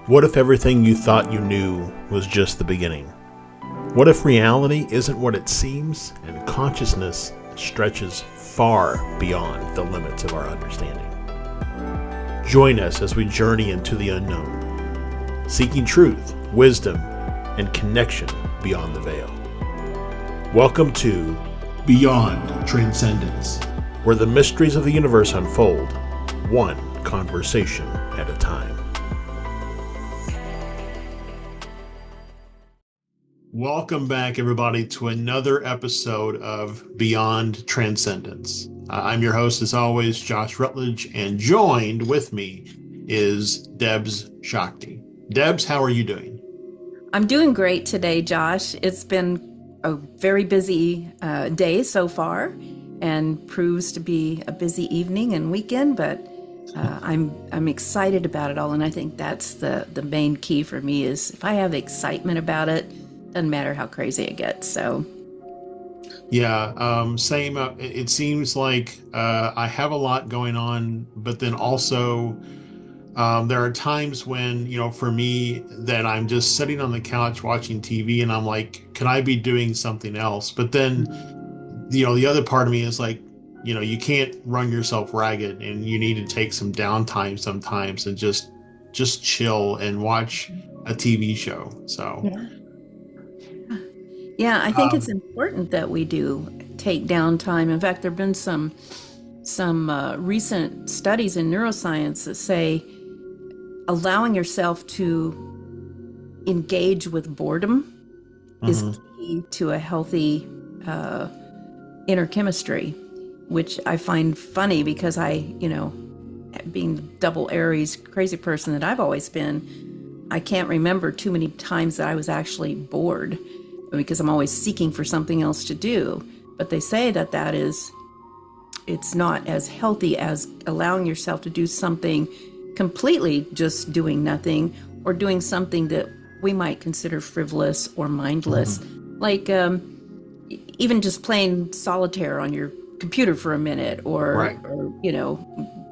What if everything you thought you knew was just the beginning? What if reality isn't what it seems and consciousness stretches far beyond the limits of our understanding? Join us as we journey into the unknown, seeking truth, wisdom, and connection beyond the veil. Welcome to Beyond Transcendence, where the mysteries of the universe unfold, one conversation at a time. Welcome back, everybody, to another episode of Beyond Transcendence. I'm your host, as always, Josh Rutledge, and joined with me is Debz Shakti. Debz, how are you doing? I'm doing great today, Josh. It's been a very busy day so far, and proves to be a busy evening and weekend, but I'm excited about it all, and I think that's the main key for me is if I have excitement about it, doesn't matter how crazy it gets. So yeah, same. It seems like I have a lot going on, but then also there are times when, for me, that I'm just sitting on the couch watching TV and I'm like, could I be doing something else? But then, the other part of me is like, you can't run yourself ragged, and you need to take some downtime sometimes and just chill and watch a TV show. So yeah, I think it's important that we do take downtime. In fact, there have been some recent studies in neuroscience that say allowing yourself to engage with boredom is key to a healthy inner chemistry, which I find funny because I, being the double Aries crazy person that I've always been, I can't remember too many times that I was actually bored, because I'm always seeking for something else to do. But they say that it's not as healthy as allowing yourself to do something completely just doing nothing, or doing something that we might consider frivolous or mindless, like even just playing solitaire on your computer for a minute, or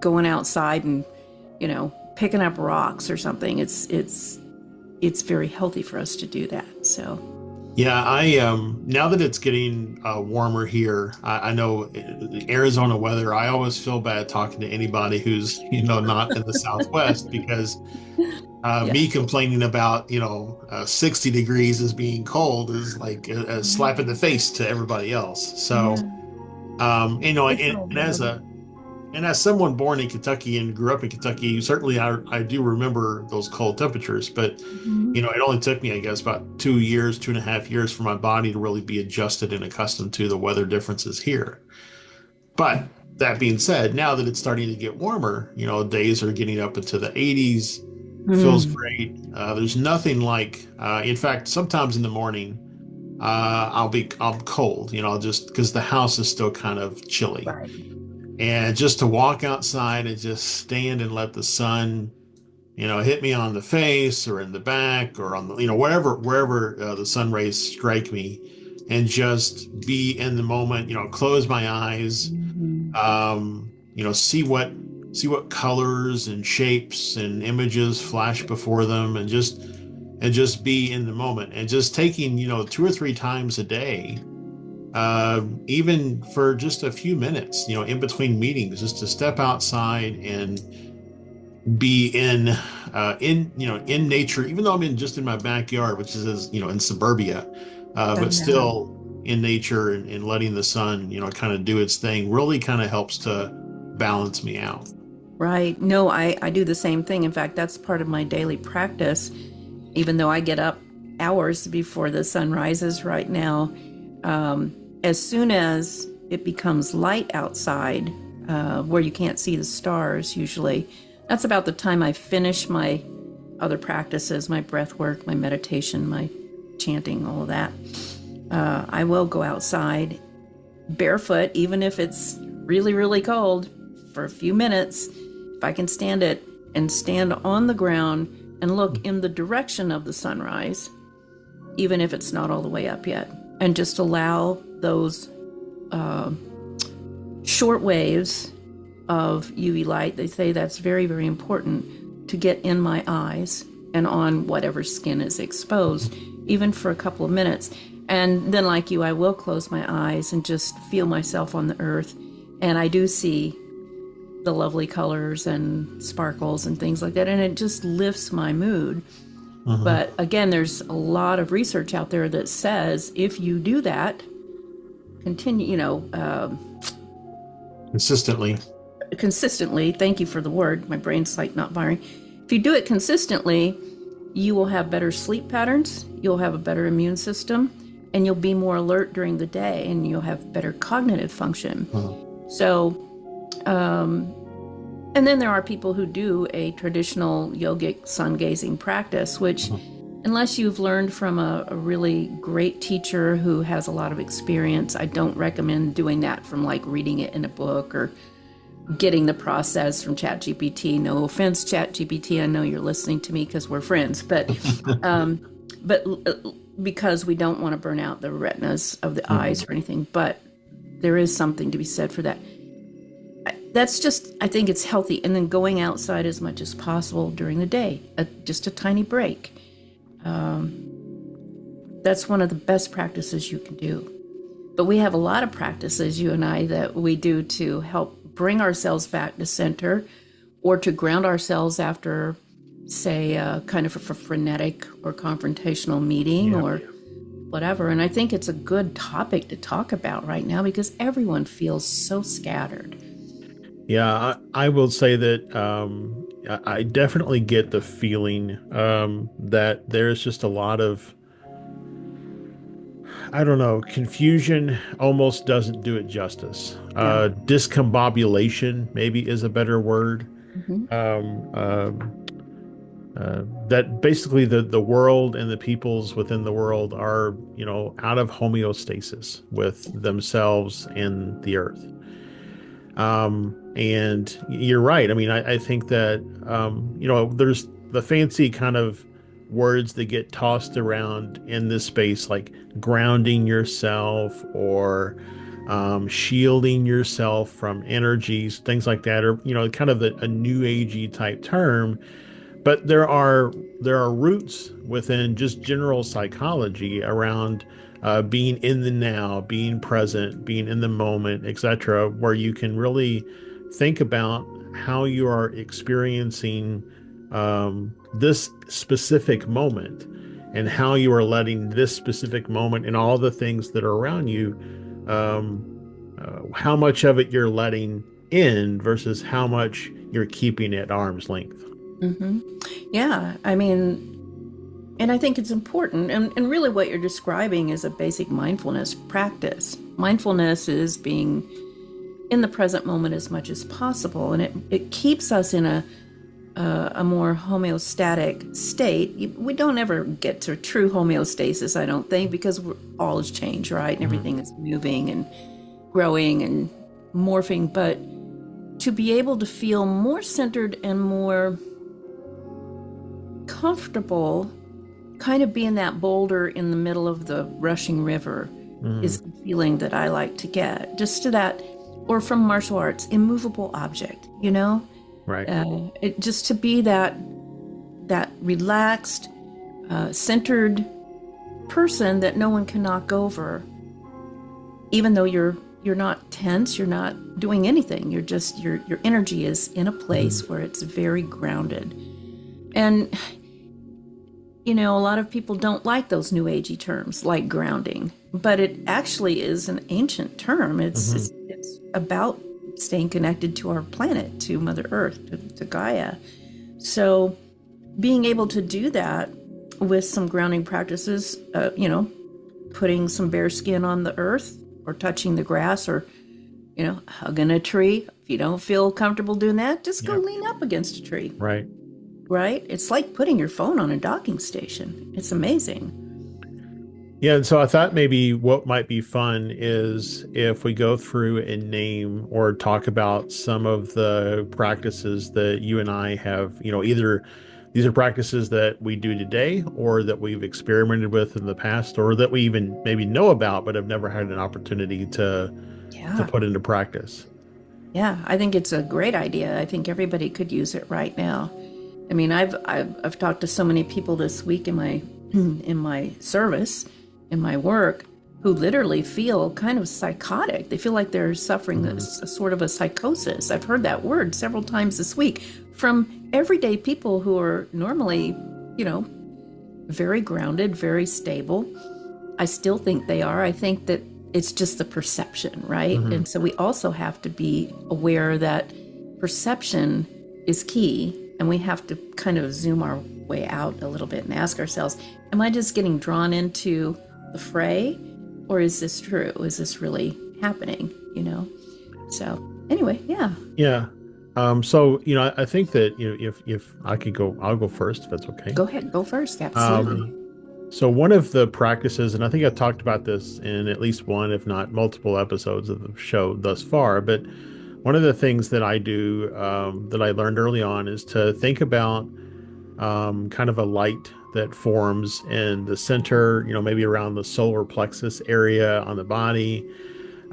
going outside and picking up rocks or something. It's very healthy for us to do that. So yeah, I now that it's getting warmer here, I know Arizona weather, I always feel bad talking to anybody who's not in the Southwest, because me complaining about 60 degrees as being cold is like a slap in the face to everybody else. So and as someone born in Kentucky and grew up in Kentucky, certainly I do remember those cold temperatures, but it only took me, I guess, about 2.5 years for my body to really be adjusted and accustomed to the weather differences here. But that being said, now that it's starting to get warmer, days are getting up into the 80s, feels great. There's nothing like, in fact, sometimes in the morning, I'm cold, just because the house is still kind of chilly. right. And just to walk outside and just stand and let the sun, hit me on the face or in the back or on the, wherever the sun rays strike me, and just be in the moment, close my eyes, see what colors and shapes and images flash before them, and just be in the moment, and just taking, 2 or 3 times a day, even for just a few minutes, in between meetings, just to step outside and be in nature, even though I'm just in my backyard, which is, in suburbia, but still in nature, and letting the sun, kind of do its thing, really kind of helps to balance me out. Right. No, I do the same thing. In fact, that's part of my daily practice, even though I get up hours before the sun rises right now. As soon as it becomes light outside, where you can't see the stars usually, that's about the time I finish my other practices, my breath work, my meditation, my chanting, all of that. I will go outside barefoot, even if it's really, really cold, for a few minutes, if I can stand it, and stand on the ground and look in the direction of the sunrise, even if it's not all the way up yet, and just allow those short waves of UV light. They say that's very, very important to get in my eyes and on whatever skin is exposed, even for a couple of minutes. And then, like you, I will close my eyes and just feel myself on the earth. And I do see the lovely colors and sparkles and things like that. And it just lifts my mood. But again, there's a lot of research out there that says if you do that, continue, consistently, thank you for the word, my brain's like not firing. If you do it consistently, you will have better sleep patterns, you'll have a better immune system, and you'll be more alert during the day, and you'll have better cognitive function. So, and then there are people who do a traditional yogic sun gazing practice, which, unless you've learned from a really great teacher who has a lot of experience, I don't recommend doing that from like reading it in a book or getting the process from ChatGPT. No offense, ChatGPT, I know you're listening to me because we're friends, but because we don't want to burn out the retinas of the eyes or anything, but there is something to be said for that. That's just, I think it's healthy. And then going outside as much as possible during the day, just a tiny break. That's one of the best practices you can do. But we have a lot of practices, you and I, that we do to help bring ourselves back to center or to ground ourselves after, say, kind of a frenetic or confrontational meeting or whatever. And I think it's a good topic to talk about right now because everyone feels so scattered. Yeah, I will say that I definitely get the feeling that there's just a lot of, I don't know, confusion almost doesn't do it justice. Discombobulation maybe is a better word. That basically the world and the peoples within the world are, out of homeostasis with themselves and the earth. And you're right. I mean, I think that, there's the fancy kind of words that get tossed around in this space, like grounding yourself or shielding yourself from energies, things like that, or, kind of a new agey type term. But there are roots within just general psychology around being in the now, being present, being in the moment, etc., where you can really think about how you are experiencing this specific moment and how you are letting this specific moment and all the things that are around you, how much of it you're letting in versus how much you're keeping at arm's length. Yeah, I mean, and I think it's important. And really what you're describing is a basic mindfulness practice. Mindfulness is being in the present moment as much as possible. And it keeps us in a more homeostatic state. We don't ever get to true homeostasis, I don't think, because all has changed, right? And everything is moving and growing and morphing. But to be able to feel more centered and more comfortable, kind of being that boulder in the middle of the rushing river is the feeling that I like to get. Just to that, or from martial arts, immovable object, Right. Just to be that relaxed, centered person that no one can knock over, even though you're not tense, you're not doing anything. You're just your energy is in a place where it's very grounded. And a lot of people don't like those new agey terms like grounding, but it actually is an ancient term. It's about staying connected to our planet, to Mother Earth, to Gaia. So being able to do that with some grounding practices, putting some bare skin on the earth or touching the grass or, hugging a tree. If you don't feel comfortable doing that, just go lean up against a tree. Right? It's like putting your phone on a docking station. It's amazing. Yeah, and so I thought maybe what might be fun is if we go through and name or talk about some of the practices that you and I have, either these are practices that we do today or that we've experimented with in the past or that we even maybe know about but have never had an opportunity to put into practice. Yeah, I think it's a great idea. I think everybody could use it right now. I mean, I've talked to so many people this week in my in my service, in my work, who literally feel kind of psychotic. They feel like they're suffering this sort of a psychosis. I've heard that word several times this week from everyday people who are normally, you know, very grounded, very stable. I still think they are. I think that it's just the perception, right? And so we also have to be aware that perception is key, and we have to kind of zoom our way out a little bit and ask ourselves, am I just getting drawn into the fray, or is this true? Is this really happening, you know? So anyway, yeah. Yeah. So, you know, I think that, you know, if I could go, I'll go first, if that's okay. Go ahead, go first. Absolutely. So one of the practices, and I think I've talked about this in at least one, if not multiple episodes of the show thus far, but one of the things that I do, that I learned early on, is to think about kind of a light that forms in the center, you know, maybe around the solar plexus area on the body.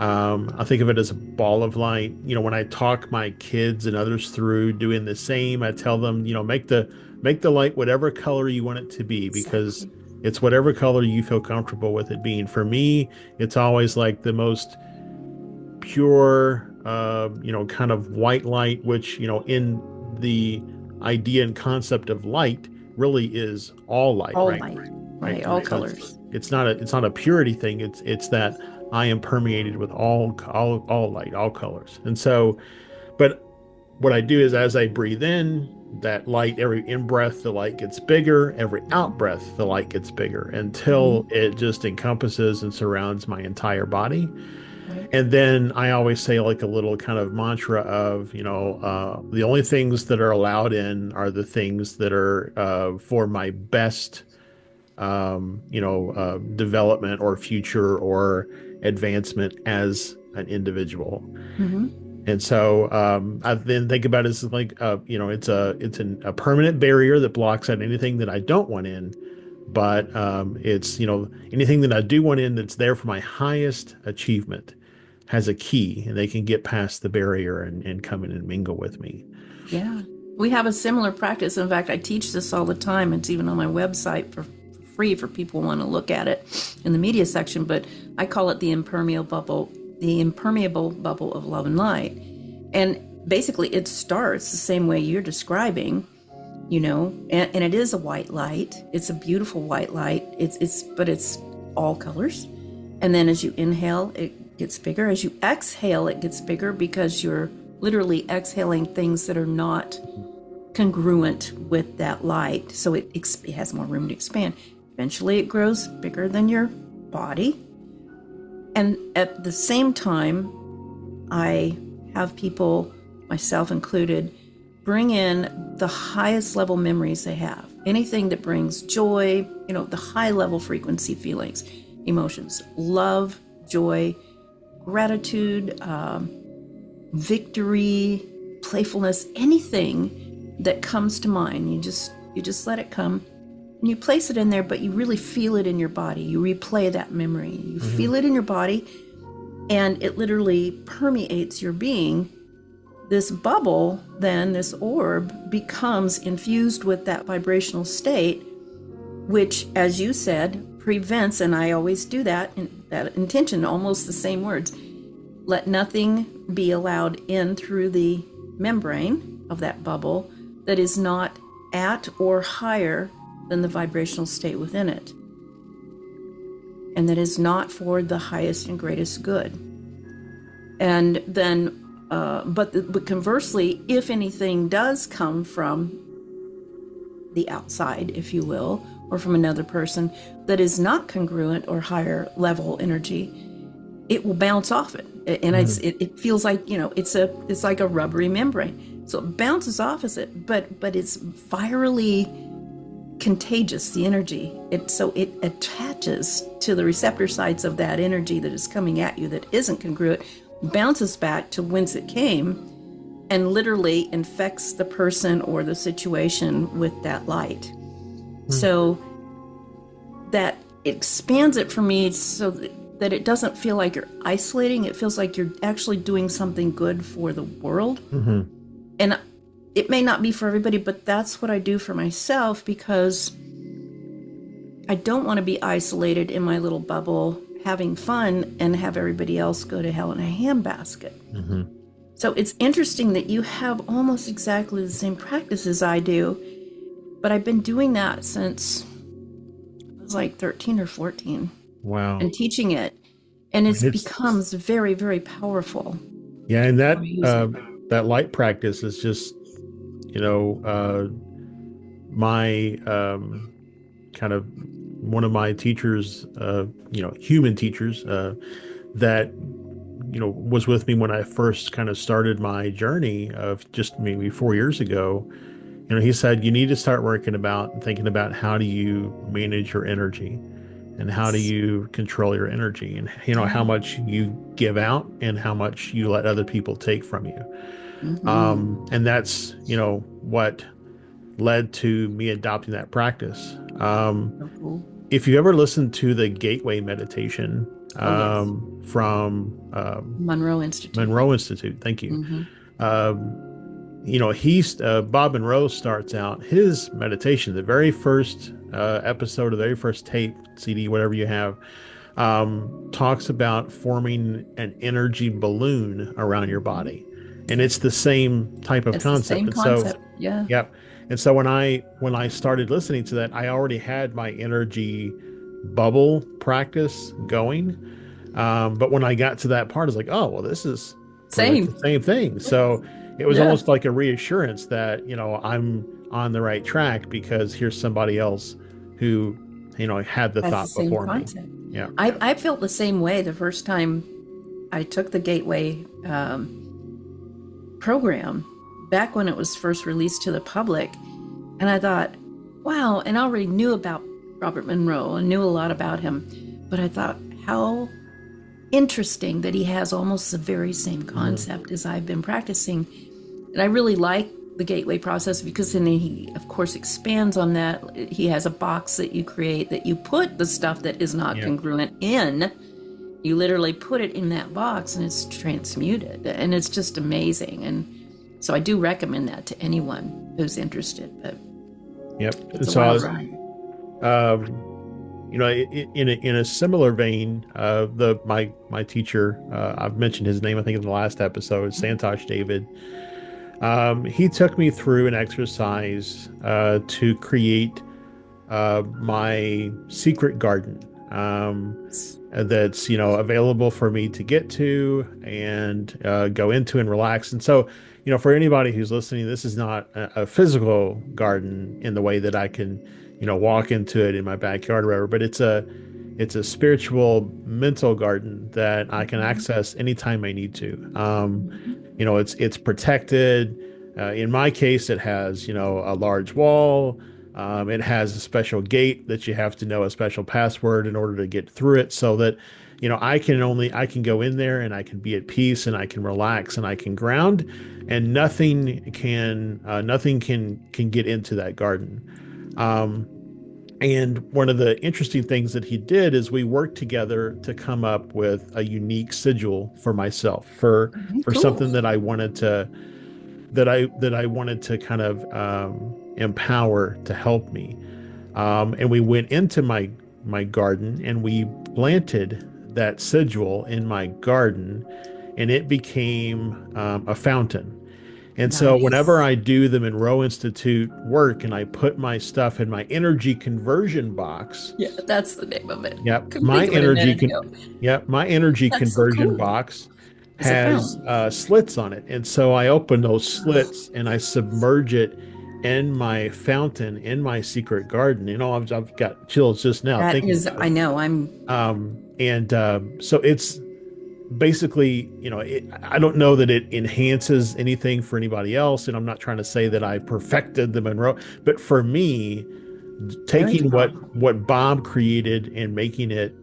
I think of it as a ball of light. You know, when I talk my kids and others through doing the same, I tell them, you know, make the light whatever color you want it to be, because it's whatever color you feel comfortable with it being. For me, it's always like the most pure, you know, kind of white light, which, you know, in the idea and concept of light light is all light, All right? light, right? All So colors. it's not a purity thing. It's that I am permeated with all light, all colors. And so, but what I do is, as I breathe in that light, every in-breath, the light gets bigger. Every out-breath, the light gets bigger, until it just encompasses and surrounds my entire body. Right. And then I always say, like, a little kind of mantra of, you know, the only things that are allowed in are the things that are for my best, you know, development or future or advancement as an individual. And so I then think about it as like, you know, it's a permanent barrier that blocks out anything that I don't want in. But it's, you know, anything that I do want in that's there for my highest achievement has a key, and they can get past the barrier and come in and mingle with me. Yeah. We have a similar practice. In fact, I teach this all the time. It's even on my website for free for people who want to look at it in the media section, but I call it the impermeable bubble of love and light. And basically it starts the same way you're describing, you know, and it is a white light. It's a beautiful white light. But it's all colors. And then as you inhale, it gets bigger. As you exhale, it gets bigger, because you're literally exhaling things that are not congruent with that light. So it has more room to expand. Eventually it grows bigger than your body. And at the same time, I have people, myself included, bring in the highest level memories they have. Anything that brings joy, you know, the high level frequency feelings, emotions, love, joy, gratitude, victory, playfulness, anything that comes to mind. You just let it come. And you place it in there, but you really feel it in your body. You replay that memory. You feel it in your body, and it literally permeates your being. This bubble, then, this orb, becomes infused with that vibrational state, which, as you said, prevents, and I always do that, in that intention, almost the same words. Let nothing be allowed in through the membrane of that bubble that is not at or higher than the vibrational state within it, and that is not for the highest and greatest good. And then, but conversely, if anything does come from the outside, if you will, or from another person that is not congruent or higher level energy, it will bounce off it. And it feels like, you know, it's like a rubbery membrane. So it bounces off as it, but it's virally contagious, the energy. So it attaches to the receptor sites of that energy that is coming at you that isn't congruent, bounces back to whence it came, and literally infects the person or the situation with that light. So that expands it for me, so that it doesn't feel like you're isolating. It feels like you're actually doing something good for the world. And it may not be for everybody, but that's what I do for myself, because I don't want to be isolated in my little bubble having fun and have everybody else go to hell in a handbasket. Mm-hmm. So it's interesting that you have almost exactly the same practice as I do, but I've been doing that since I was like 13 or 14. Wow. And teaching it. And it becomes very, very powerful. Yeah, and that light practice is just, my kind of one of my teachers, human teachers, that was with me when I first kind of started my journey of just maybe 4 years ago. He said, you need to start thinking about how do you manage your energy, and how do you control your energy, and how much you give out and how much you let other people take from you. Mm-hmm. And that's what led to me adopting that practice. So cool. If you ever listen to the Gateway meditation Yes. from Monroe Institute. Monroe Institute, thank you. Mm-hmm. He's Bob Monroe starts out his meditation, the very first episode, the very first tape, CD, whatever you have, talks about forming an energy balloon around your body, and it's the same type of It's the concept. same And concept. so, Yeah. yep. And so when I started listening to that, I already had my energy bubble practice going. But when I got to that part, I was like, oh, well, this is pretty much Same. the same thing. So it was Yeah. almost like a reassurance that, I'm on the right track, because here's somebody else who, had the That's thought the same before me. concept. Yeah. I felt the same way the first time I took the Gateway program, back when it was first released to the public. And I thought, wow, and I already knew about Robert Monroe and knew a lot about him, but I thought, how interesting that he has almost the very same concept as I've been practicing. And I really like the Gateway process, because then he, of course, expands on that. He has a box that you create that you put the stuff that is not congruent in. You literally put it in that box and it's transmuted, and it's just amazing. And so I do recommend that to anyone who's interested. But yep. it's a wild ride. In a similar vein, my teacher, I've mentioned his name, I think, in the last episode, Santosh David. He took me through an exercise to create my secret garden. That's available for me to get to and go into and relax. And so, for anybody who's listening, this is not a physical garden in the way that I can, walk into it in my backyard or whatever, but it's a spiritual, mental garden that I can access anytime I need to. It's protected. In my case, it has, a large wall. It has a special gate that you have to know a special password in order to get through it, so that, I can go in there and I can be at peace and I can relax and I can ground, and nothing can get into that garden. And one of the interesting things that he did is we worked together to come up with a unique sigil for myself, for Cool. something that I wanted to kind of empower to help me. And we went into my garden and we planted that sigil in my garden, and it became a fountain. And so whenever I do the Monroe Institute work and I put my stuff in my energy conversion box. Yeah, that's the name of it. Yep. My energy conversion cool. box has slits on it. And so I open those slits and I submerge it in my fountain, in my secret garden. I've got chills just now. I know. So it's basically, I don't know that it enhances anything for anybody else. And I'm not trying to say that I perfected the Monroe, but for me, taking what Bob created and making it,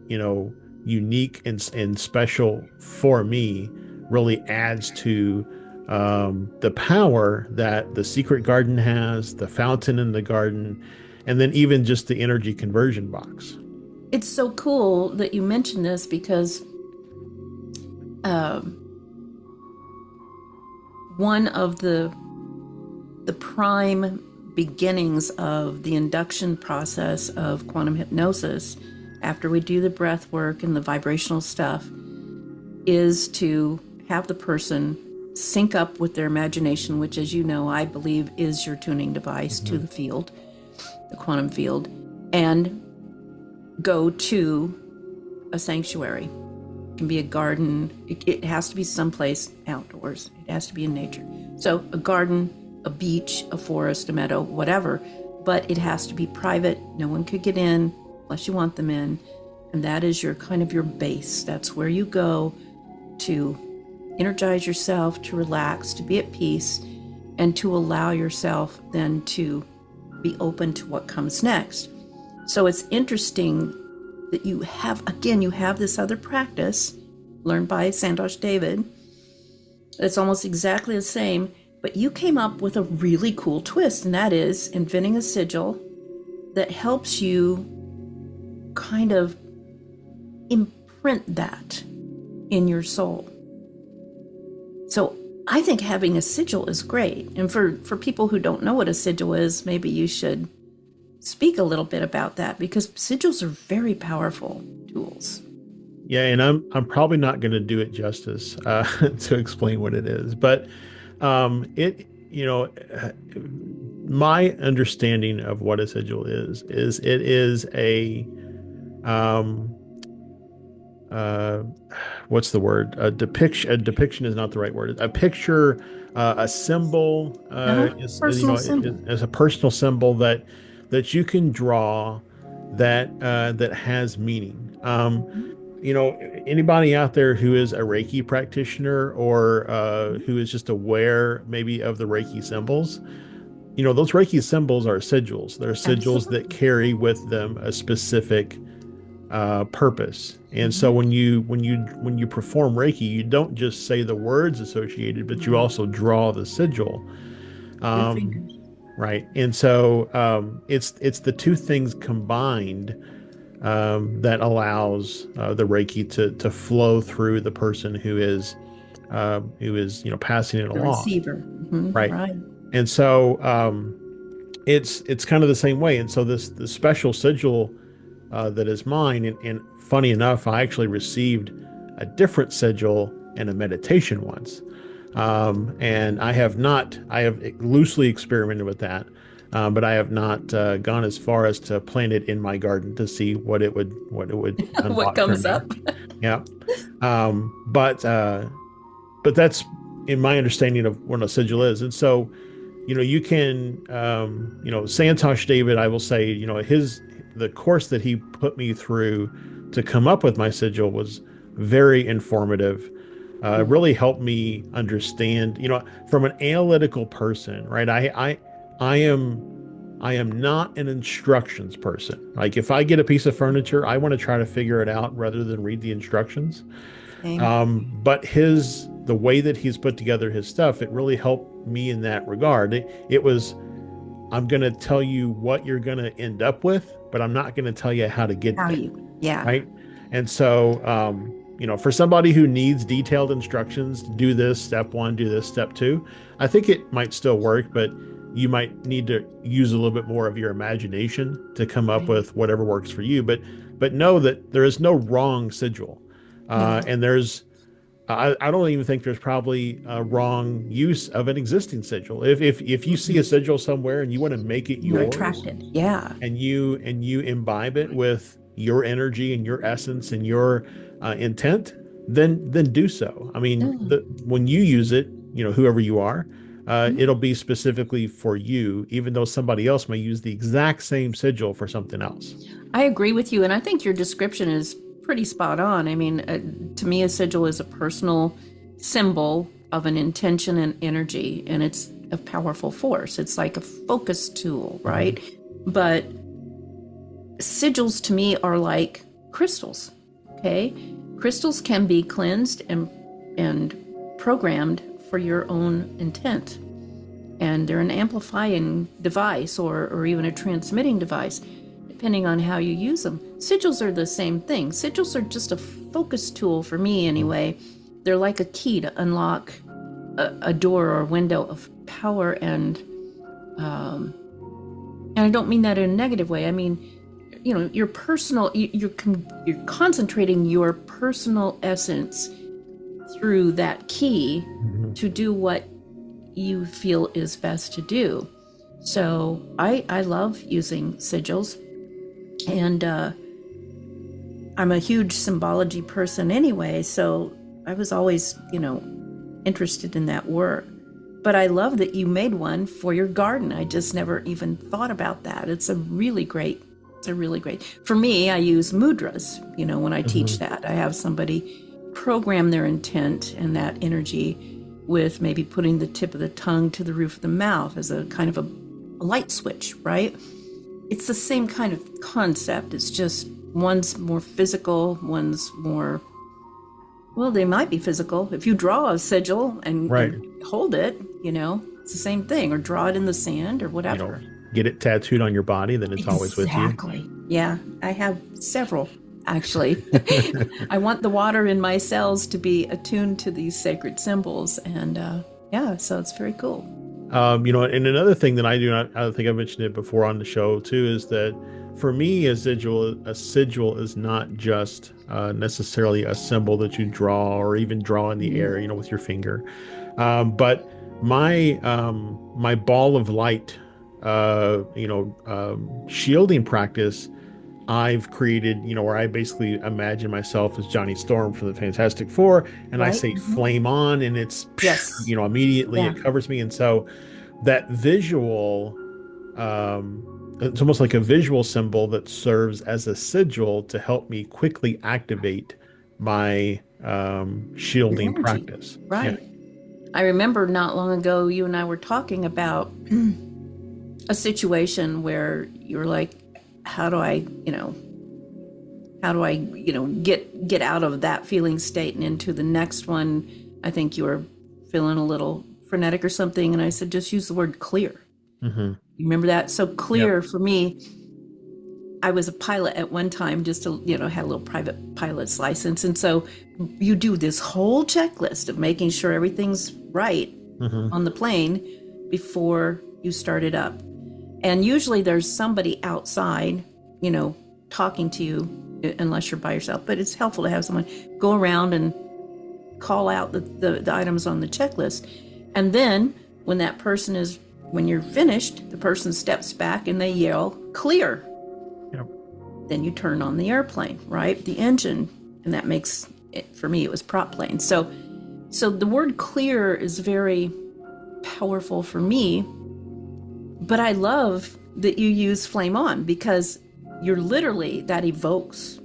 unique and special for me really adds to the power that the secret garden has, the fountain in the garden, and then even just the energy conversion box. It's so cool that you mentioned this, because one of the the prime beginnings of the induction process of quantum hypnosis, after we do the breath work and the vibrational stuff, is to have the person sync up with their imagination, which, as you know, I believe is your tuning device to the field, the quantum field, and go to a sanctuary. It can be a garden. It has to be someplace outdoors. It has to be in nature. So a garden, a beach, a forest, a meadow, whatever, but it has to be private. No one could get in unless you want them in. And that is your kind of your base. That's where you go to energize yourself, to relax, to be at peace, and to allow yourself then to be open to what comes next. So it's interesting that you have this other practice learned by Santosh David. It's almost exactly the same, but you came up with a really cool twist, and that is inventing a sigil that helps you kind of imprint that in your soul. So I think having a sigil is great. And for people who don't know what a sigil is, maybe you should speak a little bit about that, because sigils are very powerful tools. Yeah, and I'm probably not going to do it justice to explain what it is, but my understanding of what a sigil is it is a what's the word? A depiction. A depiction is not the right word. A picture, a symbol, is a personal symbol that you can draw that has meaning. Anybody out there who is a Reiki practitioner or who is just aware maybe of the Reiki symbols, those Reiki symbols are sigils. They're sigils that carry with them a specific purpose. And so when you perform Reiki, you don't just say the words associated, but you also draw the sigil. Right. And so it's the two things combined that allows the Reiki to flow through the person who is passing it along. The receiver. Right. And so it's kind of the same way. And so the special sigil that is mine, and funny enough, I actually received a different sigil in a meditation once. And I have loosely experimented with that, but I have not gone as far as to plant it in my garden to see what it would what comes up. Yeah. But that's in my understanding of what a sigil is. And so, you can, Santosh David, I will say, the course that he put me through to come up with my sigil was very informative. Really helped me understand, from an analytical person, right? I am not an instructions person. Like if I get a piece of furniture, I want to try to figure it out rather than read the instructions. But the way that he's put together his stuff, it really helped me in that regard. It was, I'm going to tell you what you're going to end up with, but I'm not going to tell you how to get there. Yeah. Right. And so, for somebody who needs detailed instructions, do this step 1, do this step 2, I think it might still work, but you might need to use a little bit more of your imagination to come up with whatever works for you. But know that there is no wrong sigil. And I don't even think there's probably a wrong use of an existing sigil. If you see a sigil somewhere and you want to make it yours, you're attracted. Yeah. And you imbibe it with your energy and your essence and your intent, then do so. I mean, when you use it, whoever you are, it'll be specifically for you, even though somebody else may use the exact same sigil for something else. I agree with you. And I think your description is pretty spot on. I mean, to me, a sigil is a personal symbol of an intention and energy, and it's a powerful force. It's like a focus tool, right? But sigils to me are like crystals. Okay, crystals can be cleansed and programmed for your own intent, and they're an amplifying device or even a transmitting device, depending on how you use them. Sigils are the same thing. Sigils are just a focus tool for me anyway. They're like a key to unlock a door or a window of power and And I don't mean that in a negative way. I mean, your personal, you're concentrating your personal essence through that key to do what you feel is best to do. So I love using sigils, and I'm a huge symbology person anyway, so I was always, interested in that work. But I love that you made one for your garden. I just never even thought about that. It's a really great. For me, I use mudras, when I teach that. I have somebody program their intent and that energy with maybe putting the tip of the tongue to the roof of the mouth as a kind of a light switch, right? It's the same kind of concept. It's just one's more physical, one's more, well, they might be physical. If you draw a sigil and hold it, it's the same thing, or draw it in the sand or whatever. Get it tattooed on your body, then it's always with you. Exactly. Yeah, I have several, actually. I want the water in my cells to be attuned to these sacred symbols. And so it's very cool. And another thing that I do, I think I mentioned it before on the show too, is that for me, a sigil is not just necessarily a symbol that you draw or even draw in the air, with your finger. But my ball of light, shielding practice, I've created, where I basically imagine myself as Johnny Storm from the Fantastic Four, and I say flame on, and it's, immediately it covers me. And so that visual, it's almost like a visual symbol that serves as a sigil to help me quickly activate my shielding practice. Right. Yeah. I remember not long ago, you and I were talking about a situation where you were like, how do I get out of that feeling state and into the next one? I think you were feeling a little frenetic or something. And I said, just use the word clear. You remember that? So clear for me, I was a pilot at one time, just to, had a little private pilot's license. And so you do this whole checklist of making sure everything's right on the plane before you start it up. And usually there's somebody outside, talking to you, unless you're by yourself. But it's helpful to have someone go around and call out the items on the checklist. And then when you're finished, the person steps back and they yell, clear. Yep. Then you turn on the airplane, right? The engine. And that makes it, for me, it was prop plane. So the word clear is very powerful for me. But I love that you use flame on, because you're literally, that evokes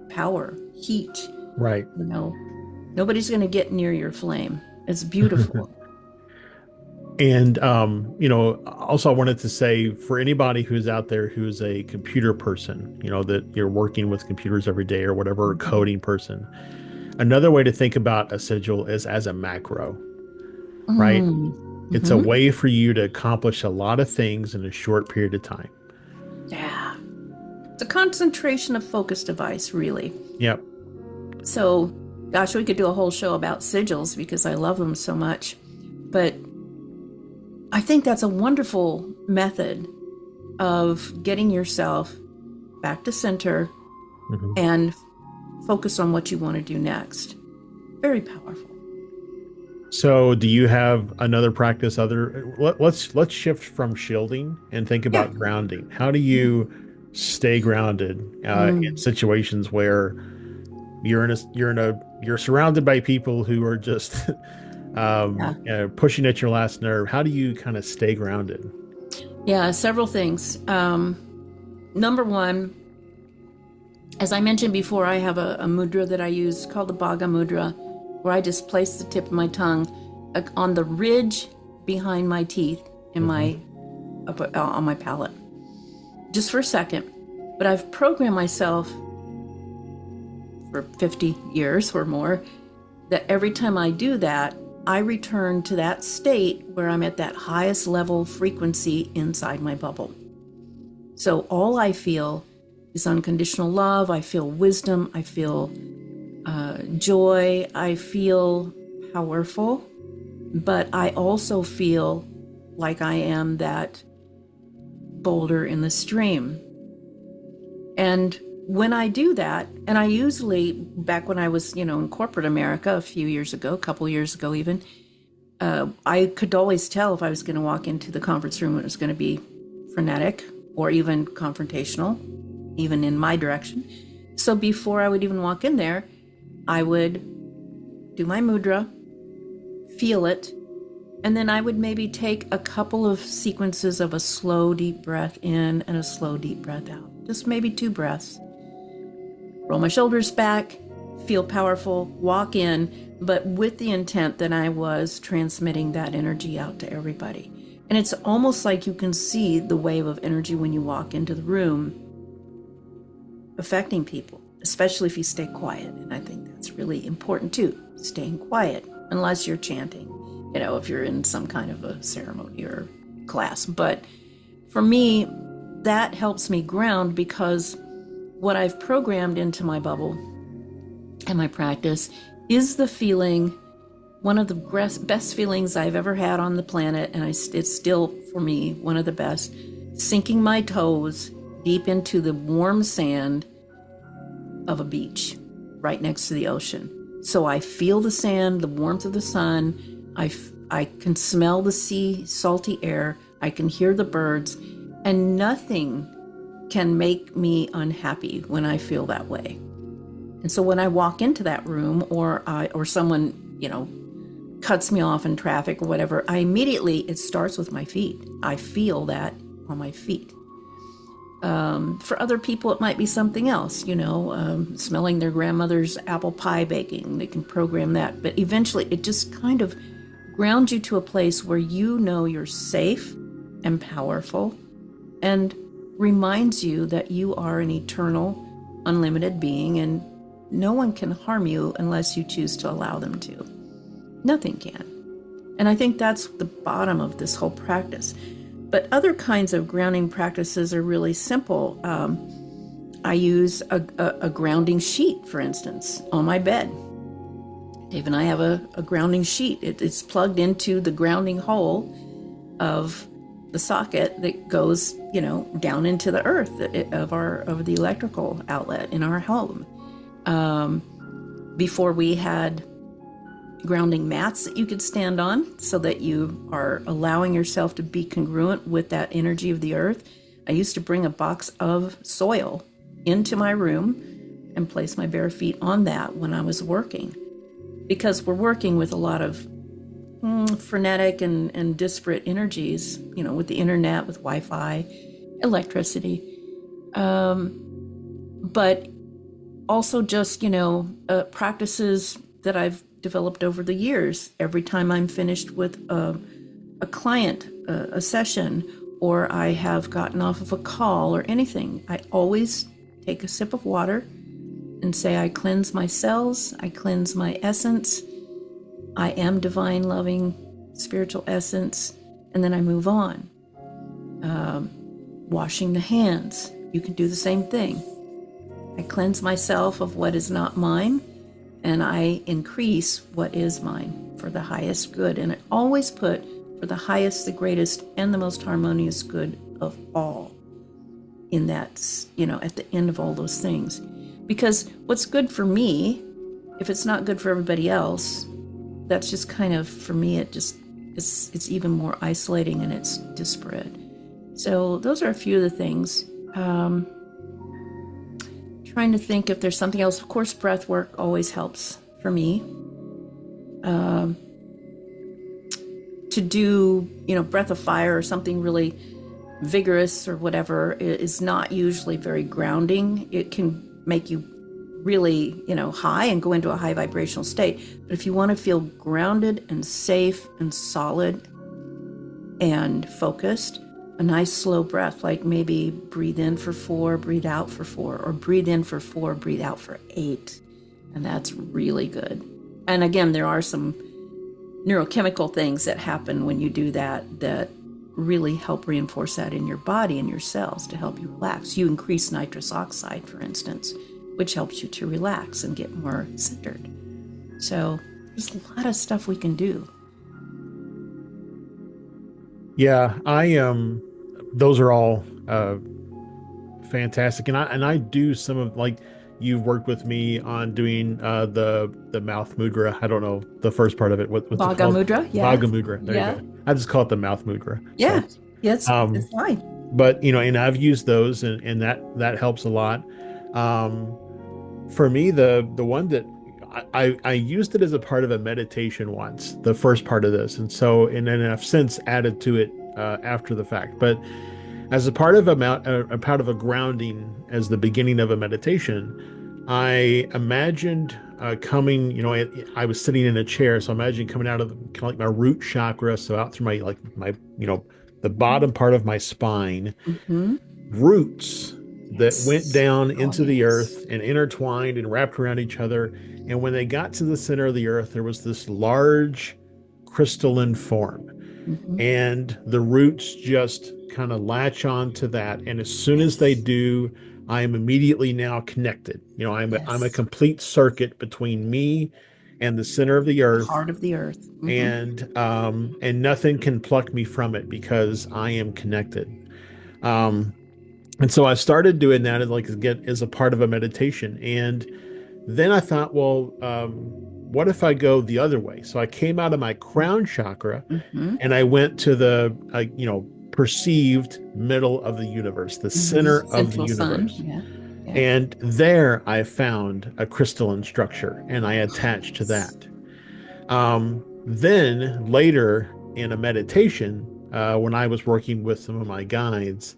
power, heat. Right. Nobody's going to get near your flame. It's beautiful. And, also I wanted to say, for anybody who's out there who's a computer person, that you're working with computers every day or whatever, coding person, another way to think about a sigil is as a macro, right? It's a way for you to accomplish a lot of things in a short period of time. Yeah. It's a concentration of focus device, really. Yep. So, gosh, we could do a whole show about sigils because I love them so much. But I think that's a wonderful method of getting yourself back to center and focus on what you want to do next. Very powerful. So do you have another practice? Let's shift from shielding and think about grounding. How do you stay grounded in situations where you're surrounded by people who are just pushing at your last nerve? How do you kind of stay grounded? Yeah, several things. Number one, as I mentioned before, I have a mudra that I use called the Bhaga mudra, where I just place the tip of my tongue on the ridge behind my teeth in on my palate, just for a second. But I've programmed myself for 50 years or more that every time I do that, I return to that state where I'm at that highest level frequency inside my bubble. So all I feel is unconditional love. I feel wisdom. I feel joy. I feel powerful, but I also feel like I am that boulder in the stream. And when I do that, and I usually, back when I was, in corporate America a few years ago, a couple years ago even, I could always tell if I was going to walk into the conference room, it was going to be frenetic or even confrontational, even in my direction. So before I would even walk in there, I would do my mudra, feel it, and then I would maybe take a couple of sequences of a slow, deep breath in and a slow, deep breath out. Just maybe 2 breaths. Roll my shoulders back, feel powerful, walk in, but with the intent that I was transmitting that energy out to everybody. And it's almost like you can see the wave of energy when you walk into the room affecting people, especially if you stay quiet. And I think that's really important too, staying quiet, unless you're chanting, if you're in some kind of a ceremony or class. But for me, that helps me ground, because what I've programmed into my bubble and my practice is the feeling, one of the best feelings I've ever had on the planet, and it's still, for me, one of the best, sinking my toes deep into the warm sand of a beach right next to the ocean. So I feel the sand, the warmth of the sun, I can smell the sea, salty air, I can hear the birds, and nothing can make me unhappy when I feel that way. And so when I walk into that room, or someone, cuts me off in traffic or whatever, it starts with my feet. I feel that on my feet. For other people, it might be something else, smelling their grandmother's apple pie baking. They can program that. But eventually, it just kind of grounds you to a place where you're safe and powerful, and reminds you that you are an eternal, unlimited being, and no one can harm you unless you choose to allow them to. Nothing can. And I think that's the bottom of this whole practice. But other kinds of grounding practices are really simple. I use a grounding sheet, for instance, on my bed. Dave and I have a grounding sheet. It's plugged into the grounding hole of the socket that goes, down into the earth of the electrical outlet in our home. Before we had grounding mats that you could stand on, so that you are allowing yourself to be congruent with that energy of the earth. I used to bring a box of soil into my room and place my bare feet on that when I was working, because we're working with a lot of frenetic and disparate energies, with the internet, with Wi-Fi, electricity, but also just, practices that I've developed over the years. Every time I'm finished with a client, a session, or I have gotten off of a call or anything, I always take a sip of water and say, I cleanse my cells, I cleanse my essence, I am divine, loving, spiritual essence, and then I move on. Washing the hands, you can do the same thing. I cleanse myself of what is not mine, and I increase what is mine for the highest good. And I always put for the highest, the greatest, and the most harmonious good of all in that, at the end of all those things. Because what's good for me, if it's not good for everybody else, that's just kind of, for me, it's even more isolating and it's disparate. So those are a few of the things. Trying to think if there's something else. Of course, breath work always helps for me. To do, breath of fire or something really vigorous or whatever is not usually very grounding. It can make you really, high and go into a high vibrational state. But if you want to feel grounded and safe and solid and focused, a nice slow breath, like maybe breathe in for 4, breathe out for 4, or breathe in for 4, breathe out for 8. And that's really good. And again, there are some neurochemical things that happen when you do that really help reinforce that in your body and your cells to help you relax. You increase nitrous oxide, for instance, which helps you to relax and get more centered. So there's a lot of stuff we can do. Yeah, I those are all fantastic, and I do some of, like, you've worked with me on doing the mouth mudra. I don't know the first part of it. What's it Bhaga called? Mudra, yeah. Vaga mudra. There you Yeah. go. I just call it the mouth mudra. Yeah. Yes, Um, it's fine. but and I've used those, and that helps a lot. Um, for me, the one that I used it as a part of a meditation once, the first part of this, and then I've since added to it after the fact. But as a part of a part of a grounding as the beginning of a meditation, I imagined coming. I was sitting in a chair, so I imagined coming out of kind of like my root chakra, so out through my the bottom part of my spine, Mm-hmm. roots that went Yes. down Oh, into the yes. earth and intertwined and wrapped around each other. And when they got to the center of the earth, there was this large crystalline form. Mm-hmm. And the roots just kind of latch on to that. And as soon as they Yes. do, I am immediately now connected. I'm a Yes. complete circuit between me and the center of the The earth, heart of the earth. Mm-hmm. and nothing can pluck me from it because I am connected. Um, and so I started doing that as a part of a meditation. And then I thought, well, what if I go the other way? So I came out of my crown chakra Mm-hmm. and I went to the, perceived middle of the universe, the Mm-hmm. center of the Central sun. universe. Yeah. Yeah. And there I found a crystalline structure and I Oh, attached to yes. that. Then later in a meditation, when I was working with some of my guides,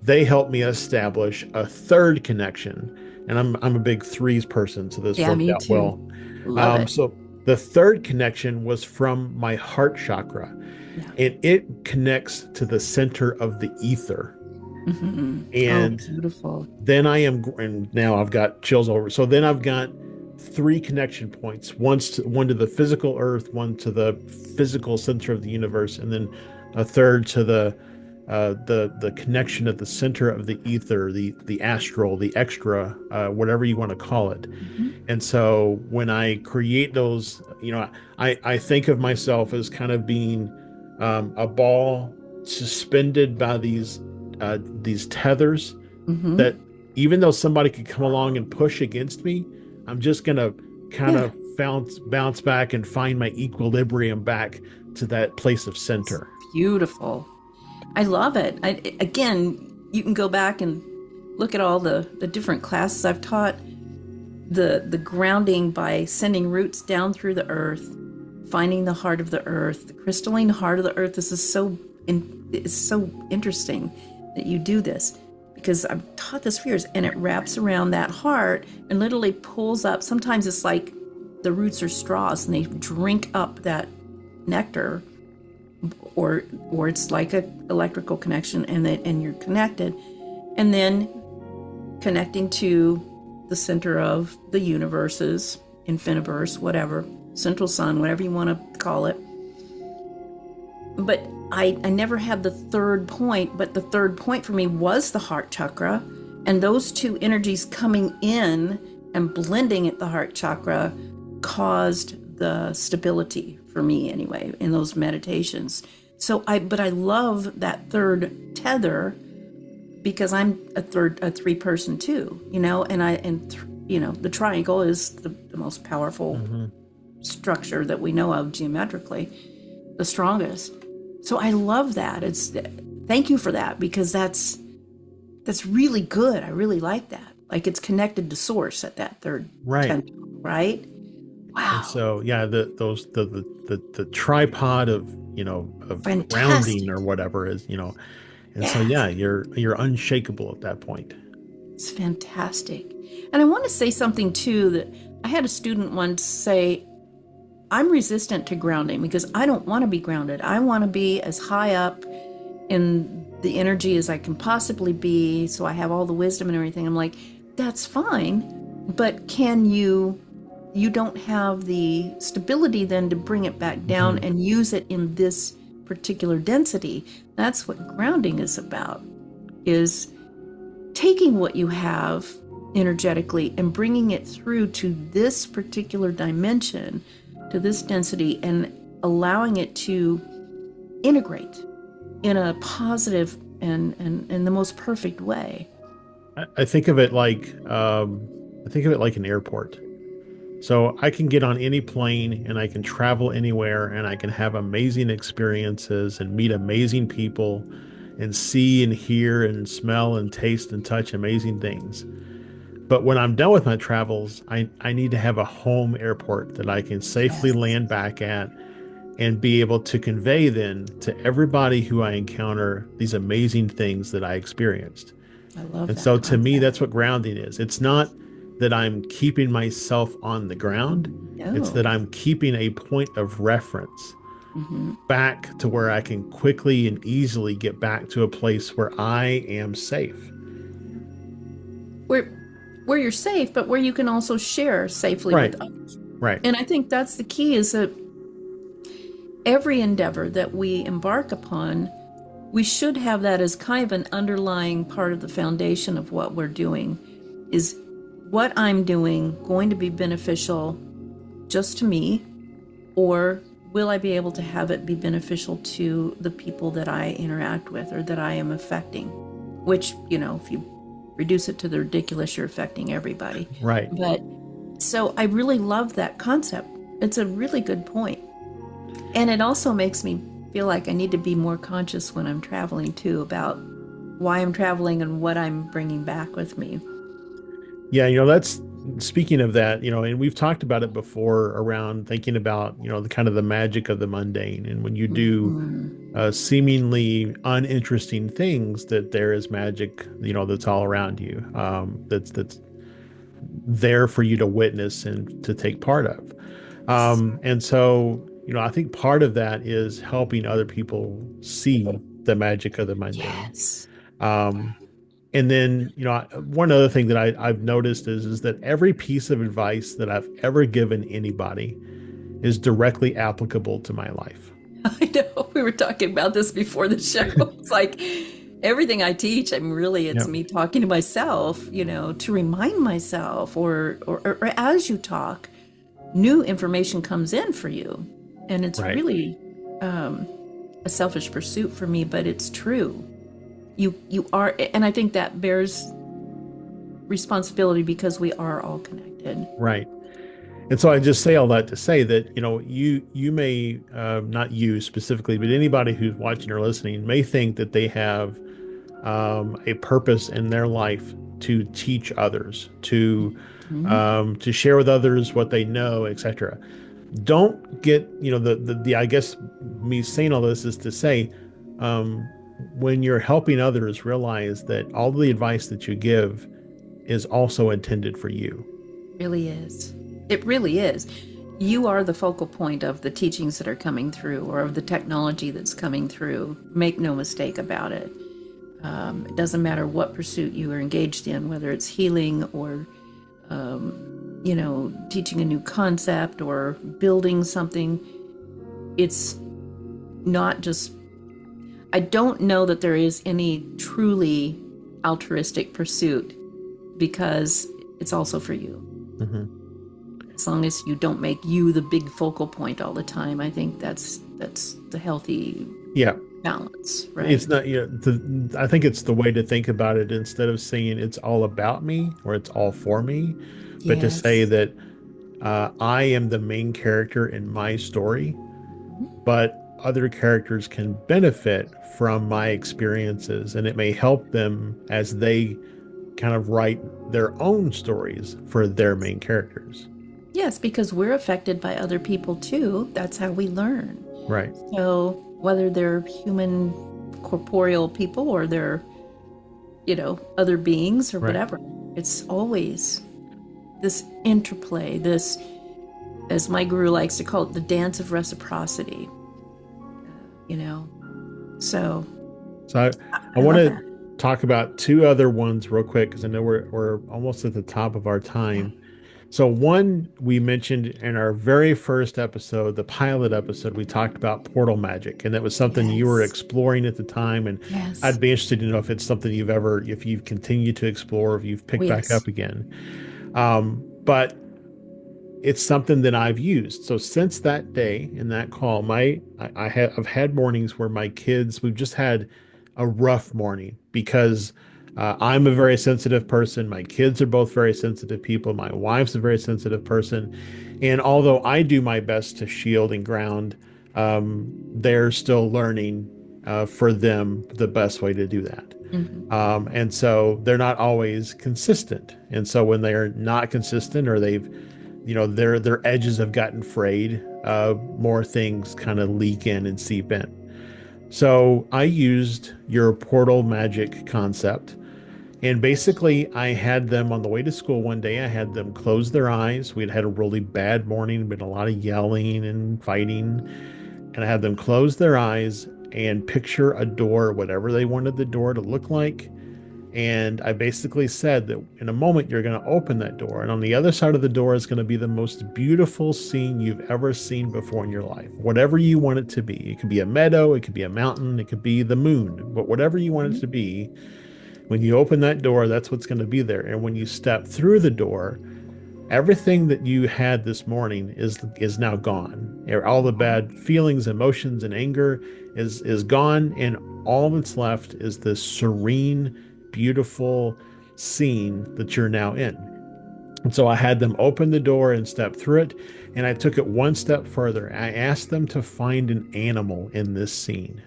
they helped me establish a third connection. And I'm a big threes person, so this Yeah, worked me out too. well. Love it. So the third connection was from my heart chakra, Yeah. and it connects to the center of the ether. Mm-hmm. Oh, And beautiful. and now I've got chills over. So then I've got three connection points: one to the physical earth, one to the physical center of the universe, and then a third to the connection at the center of the ether, the astral, the extra, whatever you want to call it. Mm-hmm. And so when I create those, I think of myself as kind of being a ball suspended by these tethers Mm-hmm. that even though somebody could come along and push against me, I'm just gonna kind Yeah. of bounce back and find my equilibrium back to that place of It's center. beautiful. I love it. Again, you can go back and look at all the different classes I've taught. The grounding by sending roots down through the earth, finding the heart of the earth, the crystalline heart of the earth. This is it's so interesting that you do this because I've taught this for years, and it wraps around that heart and literally pulls up. Sometimes it's like the roots are straws and they drink up that nectar, or it's like a electrical connection, and you're connected, and then connecting to the center of the universes, infiniverse, whatever, central sun, whatever you want to call it. But I never had the third point, but the third point for me was the heart chakra, and those two energies coming in and blending at the heart chakra caused the stability for me anyway in those meditations. But I love that third tether because I'm a three person too, the triangle is the most powerful Mm-hmm. structure that we know of geometrically, the strongest. So I love that. Thank you for that, because that's really good. I really like that. Like it's connected to source at that third Right. tentacle, right? And Wow. so, yeah, the tripod of grounding Fantastic. or whatever is, and so, Yes. yeah, you're unshakable at that point. It's fantastic. And I want to say something too, that I had a student once say, I'm resistant to grounding because I don't want to be grounded. I want to be as high up in the energy as I can possibly be, so I have all the wisdom and everything. I'm like, that's fine, but you don't have the stability then to bring it back down Mm-hmm. and use it in this particular density. That's what grounding is about, is taking what you have energetically and bringing it through to this particular dimension, to this density, and allowing it to integrate in a positive and in the most perfect way. I think of it like an airport. So I can get on any plane and I can travel anywhere and I can have amazing experiences and meet amazing people and see and hear and smell and taste and touch amazing things. But when I'm done with my travels, I need to have a home airport that I can safely Yes, land back at and be able to convey then to everybody who I encounter these amazing things that I experienced. I love And that so to me, concept. that's what grounding is. It's not that I'm keeping myself on the ground, it's No. that I'm keeping a point of reference Hmm. back to where I can quickly and easily get back to a place where I am safe. Where where you're safe, but where you can also share safely Right, with others. right. And I think that's the key, is that every endeavor that we embark upon, we should have that as kind of an underlying part of the foundation of what we're doing. Is what I'm doing going to be beneficial just to me, or will I be able to have it be beneficial to the people that I interact with or that I am affecting? Which, if you reduce it to the ridiculous, you're affecting everybody. Right. But so I really love that concept. It's a really good point. And it also makes me feel like I need to be more conscious when I'm traveling too, about why I'm traveling and what I'm bringing back with me. Yeah, that's speaking of that, and we've talked about it before around thinking about, the kind of the magic of the mundane. And when you do Mhm. seemingly uninteresting things, that there is magic, that's all around you, that's there for you to witness and to take part of. And so, I think part of that is helping other people see the magic of the mundane. Yes. Um, and then, one other thing that I've noticed is that every piece of advice that I've ever given anybody is directly applicable to my life. I know. We were talking about this before the show. It's like everything I teach, it's Yeah, me talking to myself, to remind myself, or as you talk, new information comes in for you. And it's right. really a selfish pursuit for me, but it's true. You are, and I think that bears responsibility because we are all connected. Right. And so I just say all that to say that, you may, not you specifically, but anybody who's watching or listening may think that they have a purpose in their life to teach others, Mhm. to share with others what they know, etc. Don't get, the I guess me saying all this is to say, um, when you're helping others, realize that all the advice that you give is also intended for you. Really is. It really is. You are the focal point of the teachings that are coming through, or of the technology that's coming through. Make no mistake about it. It doesn't matter what pursuit you are engaged in, whether it's healing or, teaching a new concept or building something. It's not just, I don't know that there is any truly altruistic pursuit, because it's also for you. Hmm. As long as you don't make you the big focal point all the time, I think that's the healthy Yeah. balance, right? It's not, I think it's the way to think about it, instead of saying it's all about me or it's all for me, but to say Yes. that I am the main character in my story, but other characters can benefit from my experiences, and it may help them as they kind of write their own stories for their main characters. Yes, because we're affected by other people too. That's how we learn. Right. So whether they're human corporeal people or they're, other beings or Right. whatever, it's always this interplay, this, as my guru likes to call it, the dance of reciprocity, you know. So So I I want love to that. talk about two other ones real quick, because I know we're almost at the top of our time. Okay. So one we mentioned in our very first episode, the pilot episode, we talked about portal magic, and that was something you were Yes. exploring at the time. And Yes. I'd be interested to know if it's something if you've continued to explore, if you've Oh, picked back yes. up again. But it's something that I've used. So since that day in that call, I've had mornings where my kids, we've just had a rough morning because I'm a very sensitive person. My kids are both very sensitive people. My wife's a very sensitive person. And although I do my best to shield and ground, they're still learning for them the best way to do that. And so they're not always consistent. And so when they're not consistent or they've, their edges have gotten frayed, more things kind of leak in and seep in. So I used your portal magic concept. And basically, I had them on the way to school one day. I had them close their eyes. We'd had a really bad morning, been a lot of yelling and fighting. And I had them close their eyes and picture a door, whatever they wanted the door to look like. And I basically said that in a moment, you're going to open that door. And on the other side of the door is going to be the most beautiful scene you've ever seen before in your life. Whatever you want it to be. It could be a meadow. It could be a mountain. It could be the moon. But whatever you want it to be, when you open that door, that's what's going to be there. And when you step through the door, everything that you had this morning is now gone. All the bad feelings, emotions, and anger is gone. And all that's left is this serene, beautiful scene that you're now in. And so I had them open the door and step through it. And I took it one step further. I asked them to find an animal in this scene.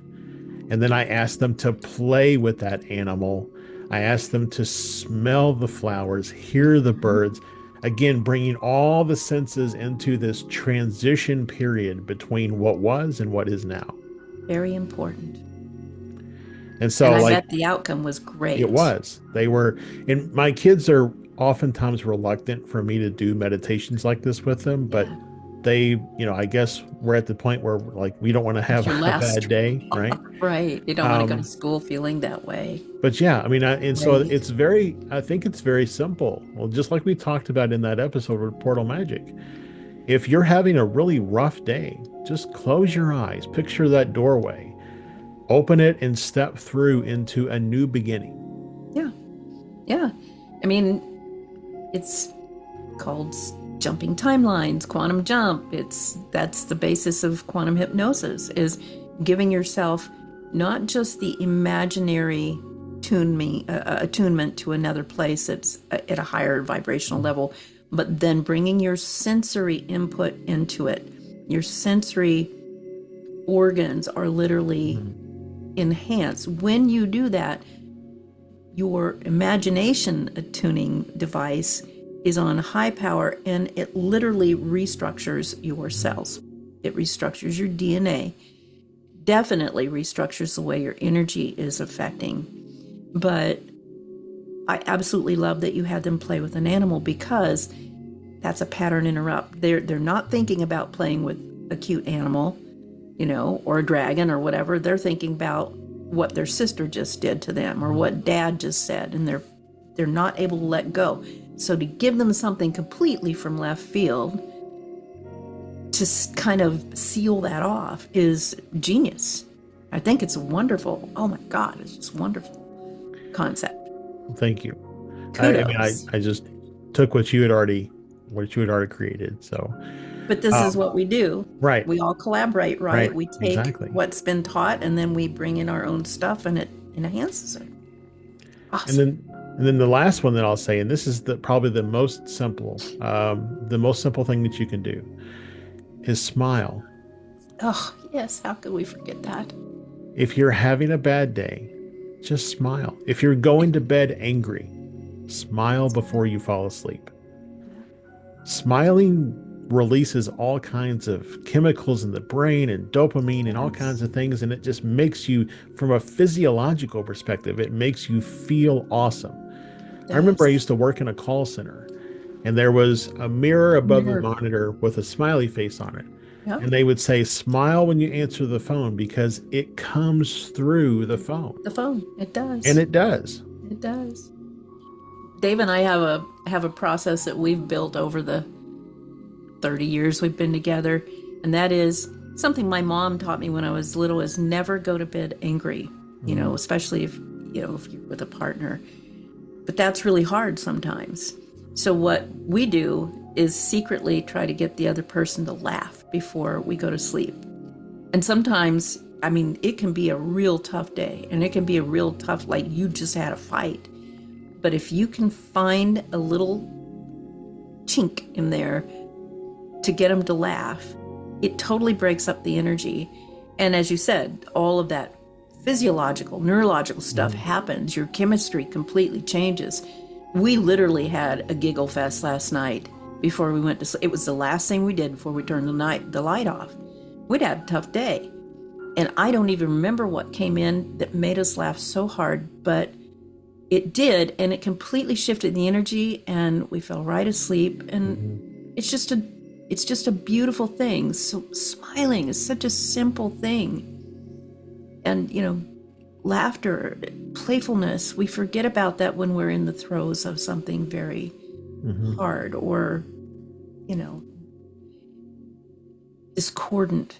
And then I asked them to play with that animal. I asked them to smell the flowers, hear the birds, again, bringing all the senses into this transition period between what was and what is now. Very important. And so, and I bet the outcome was great. It was. They were, and my kids are oftentimes reluctant for me to do meditations like this with them, but they, I guess we're at the point where we don't want to have a bad day, right? Right. You don't want to go to school feeling that way. But yeah, I mean, so I think it's very simple. Well, just like we talked about in that episode with Portal Magic, if you're having a really rough day, just close your eyes, picture that doorway, open it and step through into a new beginning. Yeah. Yeah. I mean, it's called jumping timelines, quantum jump. That's the basis of quantum hypnosis, is giving yourself not just the imaginary attunement to another place that's at a higher vibrational level, but then bringing your sensory input into it. Your sensory organs are literally enhanced. When you do that, your imagination attuning device is on high power, and it literally restructures your cells. It restructures your DNA, definitely restructures the way your energy is affecting. But I absolutely love that you had them play with an animal, because that's a pattern interrupt. They're not thinking about playing with a cute animal, or a dragon or whatever. They're thinking about what their sister just did to them or what dad just said, and they're not able to let go. So to give them something completely from left field to kind of seal that off is genius. I think it's wonderful. Oh my God, it's just wonderful concept. Thank you. Kudos. I just took what you had already created. So, but this is what we do. Right. We all collaborate, right? We take exactly what's been taught and then we bring in our own stuff, and it enhances it. Awesome. And then the last one that I'll say, and this is probably the most simple thing that you can do, is smile. Oh, yes. How could we forget that? If you're having a bad day, just smile. If you're going to bed angry, smile before you fall asleep. Smiling releases all kinds of chemicals in the brain and dopamine and all kinds of things, and it just makes you, from a physiological perspective, it makes you feel awesome. I remember I used to work in a call center, and there was a mirror above the monitor with a smiley face on it. Yep. And they would say, smile when you answer the phone, because it comes through the phone. The phone, it does. And it does. It does. Dave and I have a process that we've built over the 30 years we've been together, and that is something my mom taught me when I was little, is never go to bed angry, especially if you're with a partner. But that's really hard sometimes. So what we do is secretly try to get the other person to laugh before we go to sleep. And sometimes, I mean, it can be a real tough day, and it can be a real tough, like you just had a fight. But if you can find a little chink in there to get them to laugh, it totally breaks up the energy. And as you said, all of that physiological, neurological stuff happens. Your chemistry completely changes. We literally had a giggle fest last night before we went to sleep. It was the last thing we did before we turned the light off. We'd had a tough day. And I don't even remember what came in that made us laugh so hard, but it did, and it completely shifted the energy, and we fell right asleep. And it's just a beautiful thing. So smiling is such a simple thing. And, you know, laughter, playfulness, we forget about that when we're in the throes of something very hard or, you know, discordant.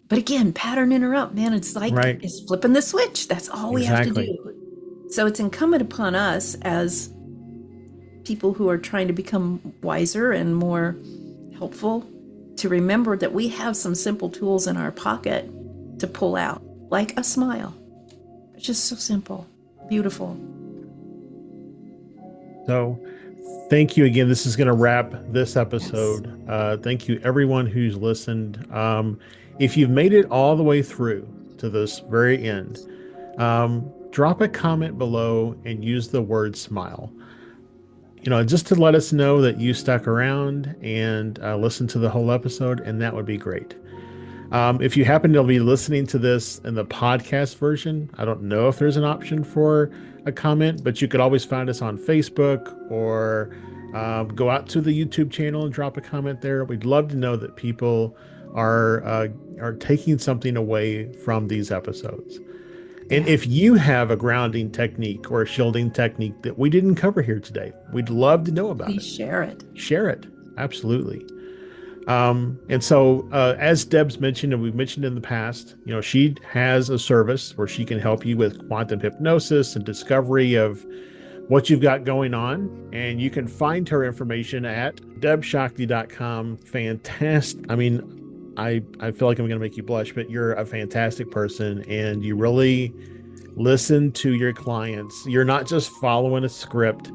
But again, pattern interrupt, man, it's like it's flipping the switch. That's all we have to do. So it's incumbent upon us as people who are trying to become wiser and more helpful to remember that we have some simple tools in our pocket to pull out, like a smile. It's just so simple, beautiful. So thank you again. This is going to wrap this episode. Yes. Thank you, everyone who's listened. If you've made it all the way through to this very end, drop a comment below and use the word smile. You know, just to let us know that you stuck around and listened to the whole episode, and that would be great. If you happen to be listening to this in the podcast version, I don't know if there's an option for a comment, but you could always find us on Facebook or go out to the YouTube channel and drop a comment there. We'd love to know that people are taking something away from these episodes. And if you have a grounding technique or a shielding technique that we didn't cover here today, we'd love to know about it. Share it. Share it. Absolutely. And so, as Deb's mentioned, and we've mentioned in the past, you know, she has a service where she can help you with quantum hypnosis and discovery of what you've got going on. And you can find her information at debzshakti.com. Fantastic. I mean, I feel like I'm going to make you blush, but you're a fantastic person and you really listen to your clients. You're not just following a script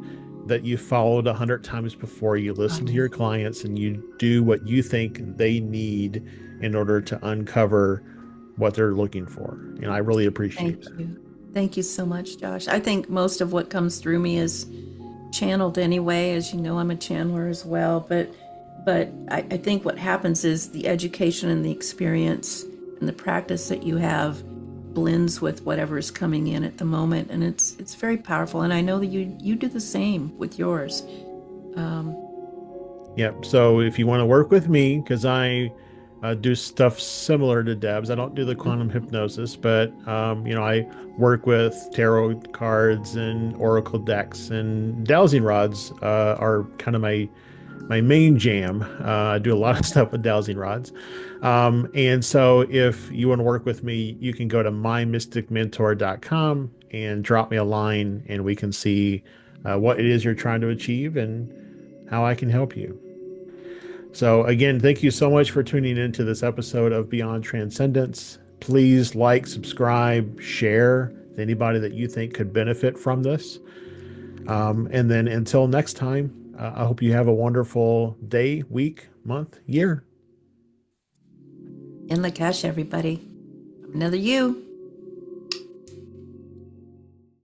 that you followed 100 times before. You listen to your clients and you do what you think they need in order to uncover what they're looking for. And I really appreciate that. Thank you. Thank you so much, Josh. I think most of what comes through me is channeled anyway. As you know, I'm a channeler as well, but I think what happens is the education and the experience and the practice that you have blends with whatever is coming in at the moment, and it's very powerful. And I know that you do the same with yours. So if you want to work with me, because I do stuff similar to Deb's, I don't do the quantum hypnosis, but you know, I work with tarot cards and oracle decks, and dowsing rods are kind of my main jam. I do a lot of stuff with dowsing rods. And so if you want to work with me, you can go to mymysticmentor.com and drop me a line, and we can see what it is you're trying to achieve and how I can help you. So again, thank you so much for tuning into this episode of Beyond Transcendence. Please like, subscribe, share with anybody that you think could benefit from this. And then until next time, I hope you have a wonderful day, week, month, year. In Lakesh, everybody. Another you.